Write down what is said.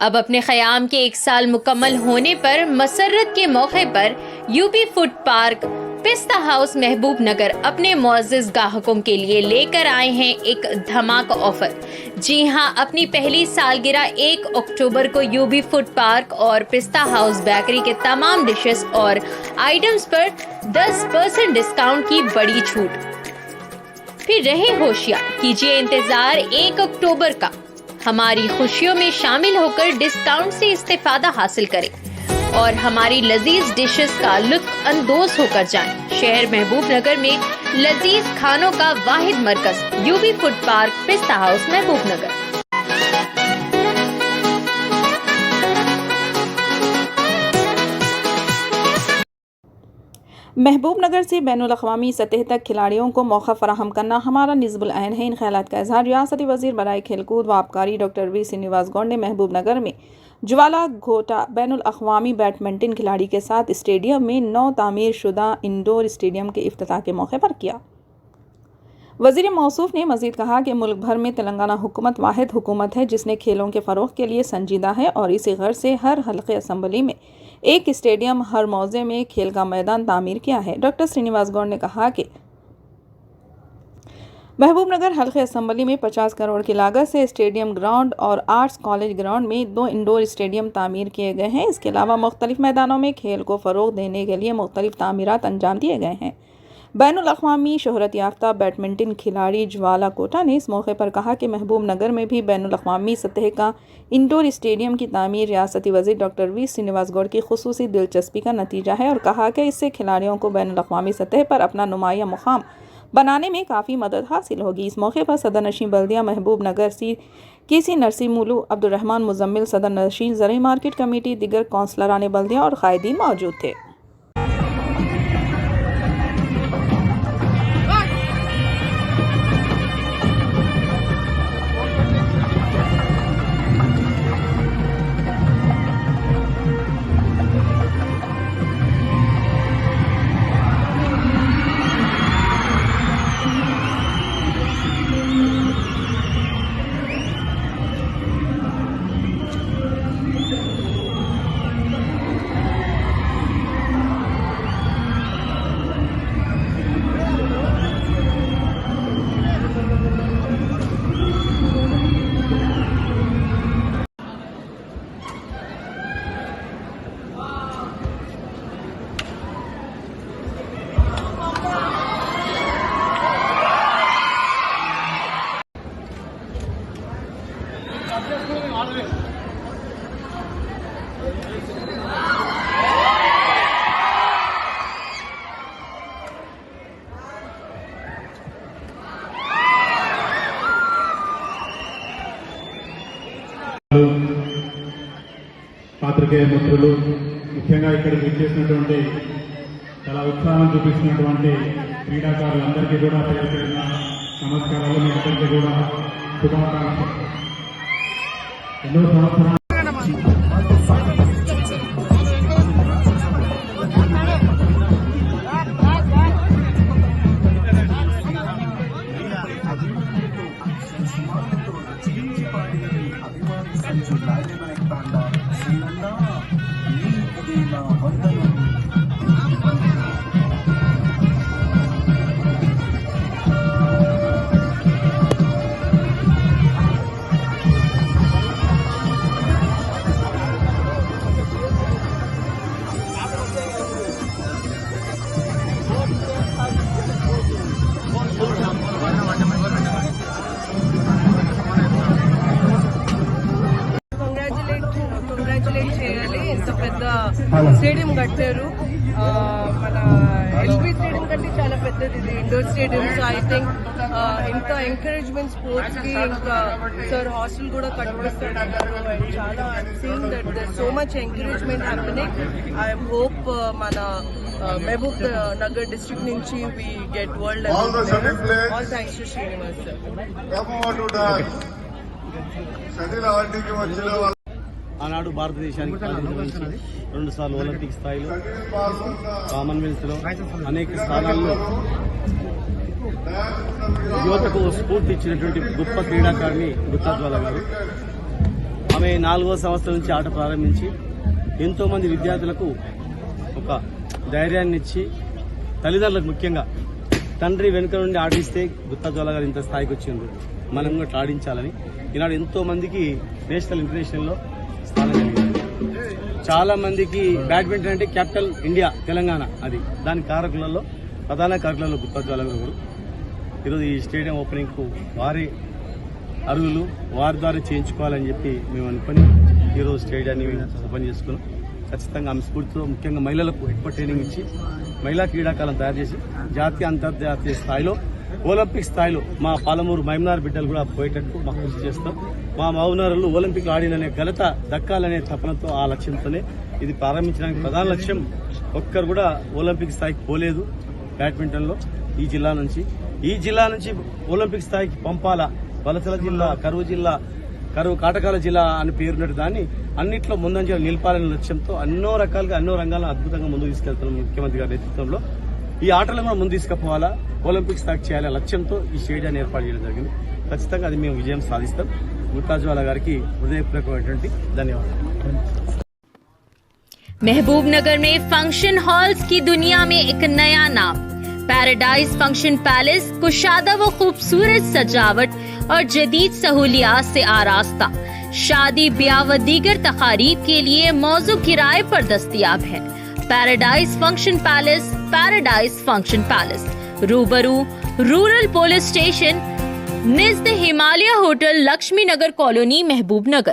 अब अपने क़याम के 1 साल मुकम्मल होने पर मसर्रत के मौके पर यूपी फूड पार्क पिस्ता हाउस महबूब नगर अपने मुअज़्ज़िज़ ग्राहकों के लिए लेकर आए हैं एक धमाका ऑफर। जी हां, अपनी पहली सालगिरह 1 अक्टूबर को यूपी फूड पार्क और पिस्ता हाउस बेकरी के तमाम डिशेस और आइटम्स पर 10% डिस्काउंट की बड़ी छूट। फिर रहे होशियार, कीजिए इंतजार 1 अक्टूबर का। हमारी खुशियों में शामिल होकर डिस्काउंट से इस्तेफादा हासिल करें और हमारी लजीज डिशेस का लुत्फ अंदोज होकर जाएं। शहर महबूब नगर में लजीज खानों का वाहिद मरकज यूपी फूड पार्क पिस्ता हाउस महबूब नगर। महबूब नगर से बैनुल अक़वामी सतह तक खिलाड़ियों को मौका फराहम करना हमारा निज़्बुल ऐन है। इन ख्यालात का इज़हार रियासती वज़ीर बराए खेलकूद व आबकारी डॉक्टर वी श्रीनिवास गौड़ ने महबूब नगर में ज्वाला घोटा बैनुल अक़वामी बैडमिंटन खिलाड़ी के साथ स्टेडियम में नौ तामीर शुदा इंडोर स्टेडियम के इफ्तिताह के मौके पर किया। वज़ीर मौसूफ ने मज़ीद कहा कि मुल्क भर में तेलंगाना हुकूमत वाहिद हुकूमत है जिसने खेलों के फ़रोग़ के लिए संजीदा है और इसी गर्ज से हर हल्क़े असम्बली में एक स्टेडियम, हर मौज़े में खेल का मैदान तामीर किया है। डॉक्टर श्रीनिवास गौड़ ने कहा कि महबूब नगर हल्क़े असम्बली में 50 करोड़ की लागत से स्टेडियम ग्राउंड और आर्ट्स कॉलेज ग्राउंड में 2 इंडोर स्टेडियम तामीर किए गए हैं। इसके अलावा मुख्तलिफ मैदानों में खेल को फ़रोग़ देने के लिए मुख्तलिफ तामीरात अंजाम दिए गए हैं। बैनुल अक़वामी शोहरत याफ्ता बैडमिंटन खिलाड़ी ज्वाला कोटा ने इस मौके पर कहा कि महबूब नगर में भी बैनुल अक़वामी सतह का इंडोर स्टेडियम की तामीर रियासती वज़ीर डॉक्टर वी श्रीनिवास गौड़ की खुसूसी दिलचस्पी का नतीजा है और कहा कि इससे खिलाड़ियों को बैनुल अक़वामी सतह पर अपना नुमाया मुकाम बनाने में काफ़ी मदद हासिल होगी। इस मौके पर सदर नशीन बल्दिया महबूब नगर KC नरसिमुलू अब्दुर्रहमान मुजम्मिल, सदर नशीन ज़रई मार्केट कमेटी, दिगर कौंसलरान बल्दिया और कायदीन मौजूद थे। పాత్రికేయ మిత్రులు, ముఖ్యంగా ఇక్కడికి విచ్చేసినటువంటి చాలా ఉత్సాహం చూపిస్తున్నటువంటి క్రీడాకారులందరికీ కూడా పేరు పేరున నమస్కారాలు. మీ అందరికీ కూడా శుభాకాంక్షలు. ఎన్నో సంవత్సరాలు స్టేడియం కట్టారు. మన ఎల్బీ స్టేడియం కంటే చాలా పెద్దది ఇది indoor stadium. So I think ఇంత ఎంకరేజ్మెంట్ స్పోర్ట్స్ కి ఇంకా సార్ హాస్టల్ కూడా కట్టిస్తారు. చాలా seen that there so much encouragement happening. I hope మన మహబూబ్ నగర్ డిస్ట్రిక్ట్ నుంచి we get world all thanks to Srinivas sir. ఆనాడు భారతదేశానికి 2 సార్లు ఒలింపిక్ స్థాయిలో, కామన్వెల్త్లో అనేక స్థానాల్లో యువతకు స్ఫూర్తి ఇచ్చినటువంటి గొప్ప క్రీడాకారిణి గుత్తా జ్వాల గారు. ఆమె 4వ సంవత్సరం నుంచి ఆట ప్రారంభించి ఎంతోమంది విద్యార్థులకు ఒక ధైర్యాన్ని ఇచ్చి తల్లిదండ్రులకు ముఖ్యంగా తండ్రి వెనుక నుండి ఆడిస్తే గుత్తాజ్వాల గారు ఇంత స్థాయికి వచ్చిండ్రు, మనం కూడా ఆడించాలని ఈనాడు ఎంతో మందికి నేషనల్ ఇంటర్నేషనల్లో స్థానం కలిగింది. చాలా మందికి బ్యాడ్మింటన్ అంటే క్యాపిటల్ ఇండియా తెలంగాణ, అది దాని కారకులలో ప్రధాన కారకులలో గుత్తాజ్వాల గారు. ఈరోజు ఈ స్టేడియం ఓపెనింగ్ కు వారి అరుగులు వారి ద్వారా చేయించుకోవాలని చెప్పి మేము అనుకుని ఈరోజు స్టేడియాన్ని ఓపెన్ చేసుకున్నాం. ఖచ్చితంగా ఆమె స్ఫూర్తితో ముఖ్యంగా మహిళలకు ఎక్కువ ట్రైనింగ్ ఇచ్చి మహిళా క్రీడాకాలను తయారు చేసి జాతీయ అంతర్జాతీయ స్థాయిలో ఒలింపిక్ స్థాయిలో మా పాలమూరు మైమనార్ బిడ్డలు కూడా పోయేటట్టు మాకు కృషి చేస్తాం. మా మౌనారులు ఒలింపిక్ ఆడిననే ఘనత దక్కాలనే తపనతో ఆ లక్ష్యంతోనే ఇది ప్రారంభించడానికి ప్రధాన లక్ష్యం. ఒక్కరు కూడా ఒలింపిక్ స్థాయికి పోలేదు బ్యాడ్మింటన్లో ఈ జిల్లా నుంచి ఒలింపిక్ స్థాయికి పంపాలా. వలసల జిల్లా, కరువు జిల్లా, కరువు కాటకాల జిల్లా అని పేరున్నట్టు దాన్ని అన్నింటిలో ముందంజలో నిలపాలనే లక్ష్యంతో ఎన్నో రకాలుగా ఎన్నో రంగాలను అద్భుతంగా ముందుకు తీసుకెళ్తున్నాం ముఖ్యమంత్రి గారి నేతృత్వంలో. ఈ ఆటలను కూడా ముందు తీసుకుపోవాలా, ఒలింపిక్ స్థాయికి చేయాలనే లక్ష్యంతో ఈ స్టేడియాన్ని ఏర్పాటు చేయడం జరిగింది. ఖచ్చితంగా అది మేము విజయం సాధిస్తాం. గుత్తాజ్వాల గారికి హృదయపూర్వకమైనటువంటి ధన్యవాదాలు. महबूबनगर में फंक्शन हॉल्स की दुनिया में एक नया नाम पैराडाइज फंक्शन पैलेस कुशादा व खूबसूरत सजावट और जदीद सहूलियात से आरास्ता शादी ब्याह व दीगर तकारीब के लिए मौजू किराए पर दस्तयाब है। पैराडाइज फंक्शन पैलेस रूबरू रूरल पुलिस स्टेशन निज़द हिमालय होटल लक्ष्मी नगर कॉलोनी महबूबनगर।